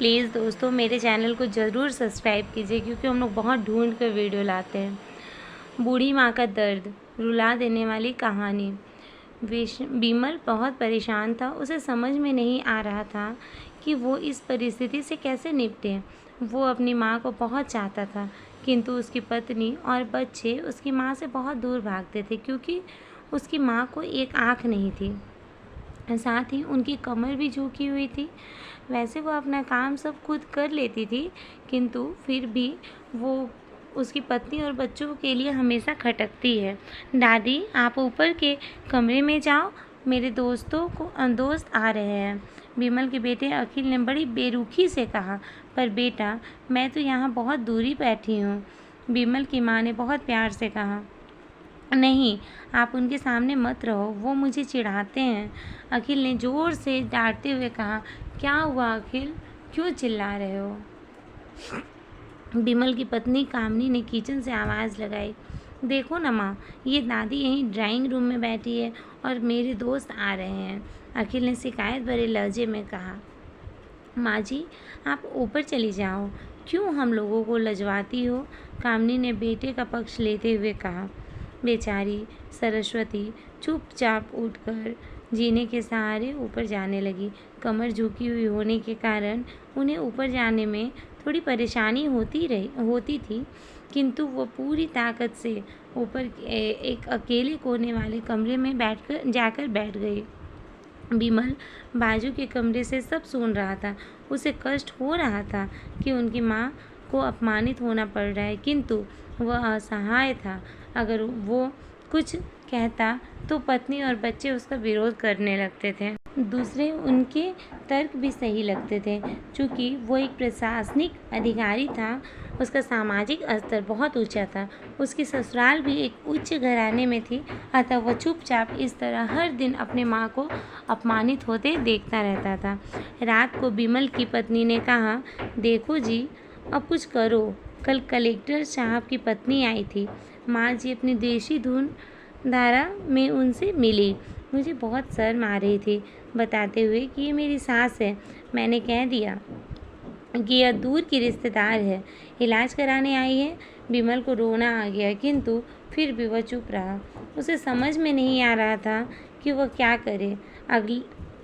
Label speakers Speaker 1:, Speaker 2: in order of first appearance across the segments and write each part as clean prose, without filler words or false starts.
Speaker 1: Please दोस्तों मेरे channel को ज़रूर सब्सक्राइब कीजिए, क्योंकि हम लोग बहुत ढूंढ कर वीडियो लाते हैं। बूढ़ी माँ का दर्द, रुला देने वाली कहानी। बिमल बहुत परेशान था। उसे समझ में नहीं आ रहा था कि वो इस परिस्थिति से कैसे निपटे। वो अपनी माँ को बहुत चाहता था, किंतु उसकी पत्नी और बच्चे उसकी माँ से बहुत दूर भागते थे, क्योंकि उसकी माँ को एक आँख नहीं थी। साथ ही उनकी कमर भी झुकी हुई थी। वैसे वो अपना काम सब खुद कर लेती थी, किंतु फिर भी वो उसकी पत्नी और बच्चों के लिए हमेशा खटकती है। दादी, आप ऊपर के कमरे में जाओ, मेरे दोस्त आ रहे हैं। बिमल के बेटे अखिल ने बड़ी बेरुखी से कहा। पर बेटा, मैं तो यहाँ बहुत दूरी बैठी हूँ। बिमल की माँ ने बहुत प्यार से कहा। नहीं, आप उनके सामने मत रहो, वो मुझे चिढ़ाते हैं। अखिल ने ज़ोर से डांटते हुए कहा। क्या हुआ अखिल, क्यों चिल्ला रहे हो? बिमल की पत्नी कामनी ने किचन से आवाज़ लगाई। देखो ना माँ, ये दादी यहीं ड्राइंग रूम में बैठी है और मेरे दोस्त आ रहे हैं। अखिल ने शिकायत भरे लहजे में कहा। माँ जी, आप ऊपर चली जाओ, क्यों हम लोगों को लजवाती हो? कामनी ने बेटे का पक्ष लेते हुए कहा। बेचारी सरस्वती चुपचाप उठकर जीने के सहारे ऊपर जाने लगी। कमर झुकी हुई होने के कारण उन्हें ऊपर जाने में थोड़ी परेशानी होती थी, किंतु वो पूरी ताकत से ऊपर एक अकेले कोने वाले कमरे में जाकर बैठ गई। बिमल बाजू के कमरे से सब सुन रहा था। उसे कष्ट हो रहा था कि उनकी माँ को अपमानित होना पड़ रहा है, किंतु वह असहाय था। अगर वो कुछ कहता तो पत्नी और बच्चे उसका विरोध करने लगते थे। दूसरे उनके तर्क भी सही लगते थे। चूँकि वो एक प्रशासनिक अधिकारी था, उसका सामाजिक स्तर बहुत ऊंचा था। उसकी ससुराल भी एक उच्च घराने में थी, अतः वह चुपचाप इस तरह हर दिन अपनी माँ को अपमानित होते देखता रहता था। रात को बिमल की पत्नी ने कहा, देखो जी, अब कुछ करो। कल कलेक्टर साहब की पत्नी आई थी। माँ जी अपनी देशी धुन धारा में उनसे मिली। मुझे बहुत शर्म आ रही थी बताते हुए कि ये मेरी सास है। मैंने कह दिया कि यह दूर की रिश्तेदार है, इलाज कराने आई है। बिमल को रोना आ गया, किंतु फिर भी वह चुप रहा। उसे समझ में नहीं आ रहा था कि वह क्या करे।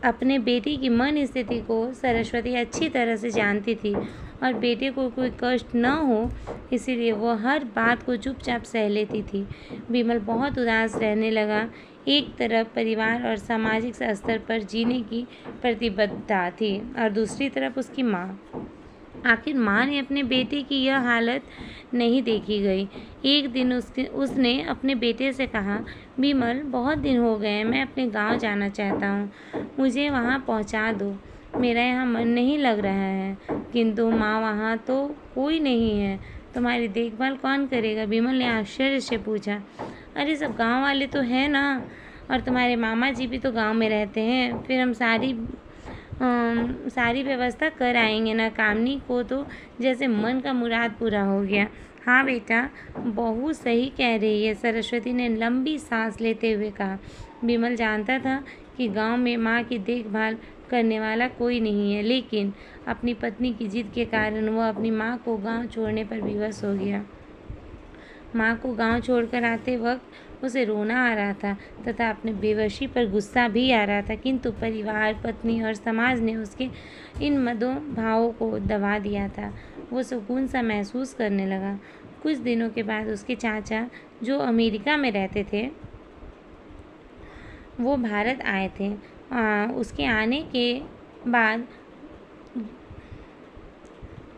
Speaker 1: अपने बेटे की मन स्थिति को सरस्वती अच्छी तरह से जानती थी और बेटे को कोई कष्ट न हो, इसीलिए वह हर बात को चुपचाप सह लेती थी। बिमल बहुत उदास रहने लगा। एक तरफ परिवार और सामाजिक स्तर पर जीने की प्रतिबद्धता थी और दूसरी तरफ उसकी माँ। आखिर माँ ने अपने बेटे की यह हालत नहीं देखी गई। एक दिन उसने अपने बेटे से कहा, बिमल, बहुत दिन हो गए, मैं अपने गांव जाना चाहता हूँ, मुझे वहाँ पहुँचा दो। मेरा यहाँ मन नहीं लग रहा है। किंतु माँ, वहाँ तो कोई नहीं है, तुम्हारी देखभाल कौन करेगा? बिमल ने आश्चर्य से पूछा। अरे, सब गाँव वाले तो हैं ना, और तुम्हारे मामा जी भी तो गाँव में रहते हैं, फिर हम सारी व्यवस्था कर आएंगे ना। कामनी को तो जैसे मन का मुराद पूरा हो गया। हाँ बेटा, बहू सही कह रही है, सरस्वती ने लंबी सांस लेते हुए कहा। बिमल जानता था कि गांव में माँ की देखभाल करने वाला कोई नहीं है, लेकिन अपनी पत्नी की जिद के कारण वह अपनी माँ को गांव छोड़ने पर विवश हो गया। माँ को गांव छोड़कर आते वक्त उसे रोना आ रहा था तथा अपने बेवशी पर गुस्सा भी आ रहा था, किंतु परिवार, पत्नी और समाज ने उसके इन मदों भावों को दबा दिया था। वो सुकून सा महसूस करने लगा। कुछ दिनों के बाद उसके चाचा, जो अमेरिका में रहते थे, वो भारत आए थे। उसके आने के बाद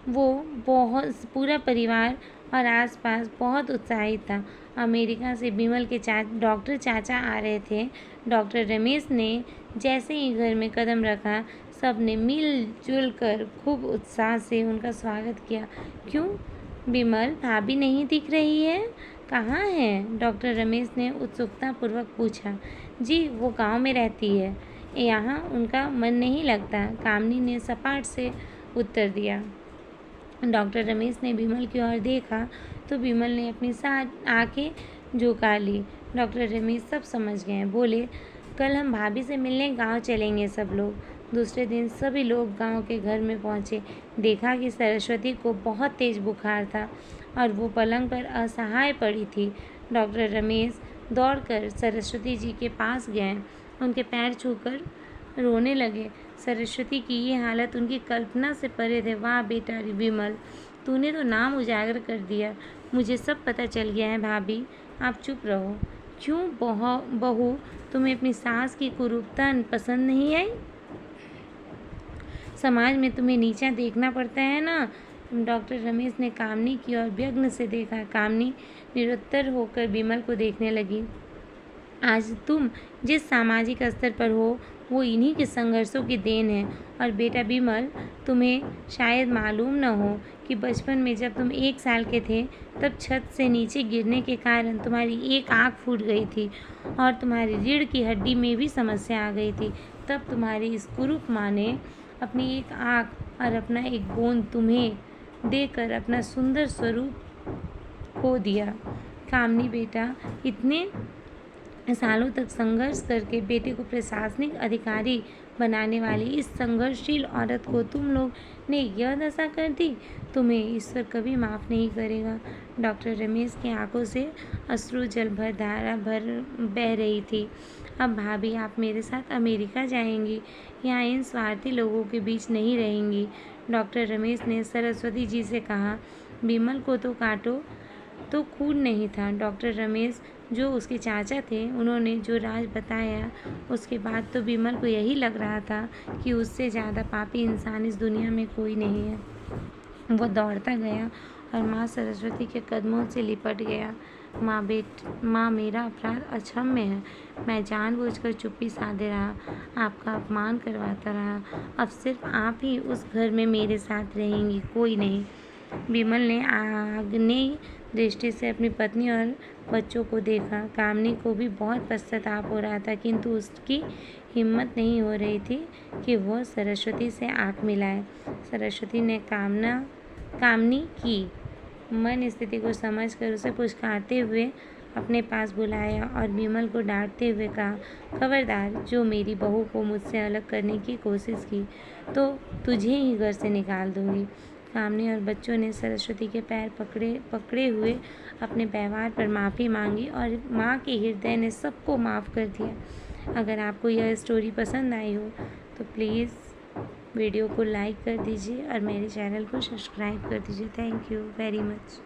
Speaker 1: वो पूरा परिवार और आसपास बहुत उत्साहित था। अमेरिका से बिमल के डॉक्टर चाचा आ रहे थे। डॉक्टर रमेश ने जैसे ही घर में कदम रखा, सब ने मिलजुल कर खूब उत्साह से उनका स्वागत किया। क्यों बिमल, भाभी नहीं दिख रही है, कहाँ है? डॉक्टर रमेश ने उत्सुकतापूर्वक पूछा। जी, वो गांव में रहती है, यहाँ उनका मन नहीं लगता, कामनी ने सपाट से उत्तर दिया। डॉक्टर रमेश ने बिमल की ओर देखा तो बिमल ने अपनी आंखें झुका ली। डॉक्टर रमेश सब समझ गए। बोले, कल हम भाभी से मिलने गांव चलेंगे सब लोग। दूसरे दिन सभी लोग गांव के घर में पहुंचे। देखा कि सरस्वती को बहुत तेज बुखार था और वो पलंग पर असहाय पड़ी थी। डॉक्टर रमेश दौड़कर सरस्वती जी के पास गए, उनके पैर छूकर रोने लगे। सरस्वती की ये हालत उनकी कल्पना से परे थे। वाह बेटा विमल, तूने तो नाम उजागर कर दिया। मुझे सब पता चल गया है भाभी, आप चुप रहो। क्यों बहू, तुम्हें अपनी सास की कुरूपता पसंद नहीं आई? समाज में तुम्हें नीचा देखना पड़ता है ना। डॉक्टर रमेश ने कामनी की ओर व्यग्र से देखा। कामनी निरुत्तर होकर विमल को देखने लगी। आज तुम जिस सामाजिक स्तर पर हो वो इन्हीं के संघर्षों की देन है। और बेटा विमल, तुम्हें शायद मालूम न हो कि बचपन में जब तुम 1 साल के थे तब छत से नीचे गिरने के कारण तुम्हारी एक आँख फूट गई थी और तुम्हारी रीढ़ की हड्डी में भी समस्या आ गई थी। तब तुम्हारी इस कुरूप माँ ने अपनी एक आँख और अपना एक बोन तुम्हें देकर अपना सुंदर स्वरूप खो दिया। कामनी बेटा, इतने सालों तक संघर्ष करके बेटे को प्रशासनिक अधिकारी बनाने वाली इस संघर्षशील औरत को तुम लोग ने यह दशा कर दी। तुम्हें ईश्वर कभी माफ़ नहीं करेगा। डॉक्टर रमेश की आंखों से अश्रु जल भर धारा बह रही थी। अब भाभी, आप मेरे साथ अमेरिका जाएंगी, यहाँ इन स्वार्थी लोगों के बीच नहीं रहेंगी। डॉक्टर रमेश ने सरस्वती जी से कहा। विमल को तो काटो तो खून नहीं था। डॉक्टर रमेश जो उसके चाचा थे, उन्होंने जो राज बताया उसके बाद तो विमल को यही लग रहा था कि उससे ज़्यादा पापी इंसान इस दुनिया में कोई नहीं है। वो दौड़ता गया और माँ सरस्वती के कदमों से लिपट गया। माँ, मेरा अपराध अक्षम्य है। मैं जानबूझकर चुप्पी साधे रहा, आपका अपमान करवाता रहा। अब सिर्फ आप ही उस घर में मेरे साथ रहेंगी, कोई नहीं। विमल ने आग्नेय दृष्टि से अपनी पत्नी और बच्चों को देखा। कामनी को भी बहुत पश्चाताप हो रहा था, किंतु उसकी हिम्मत नहीं हो रही थी कि वह सरस्वती से आँख मिलाए। सरस्वती ने कामनी की मन स्थिति को समझकर उसे पुचकारते हुए अपने पास बुलाया और विमल को डांटते हुए कहा, खबरदार, जो मेरी बहू को मुझसे अलग करने की कोशिश की तो तुझे ही घर से निकाल दूंगी। कामनी और बच्चों ने सरस्वती के पैर पकड़े हुए अपने व्यवहार पर माफ़ी मांगी और माँ के हृदय ने सबको माफ़ कर दिया। अगर आपको यह स्टोरी पसंद आई हो तो प्लीज़ वीडियो को लाइक कर दीजिए और मेरे चैनल को सब्सक्राइब कर दीजिए। Thank you very much.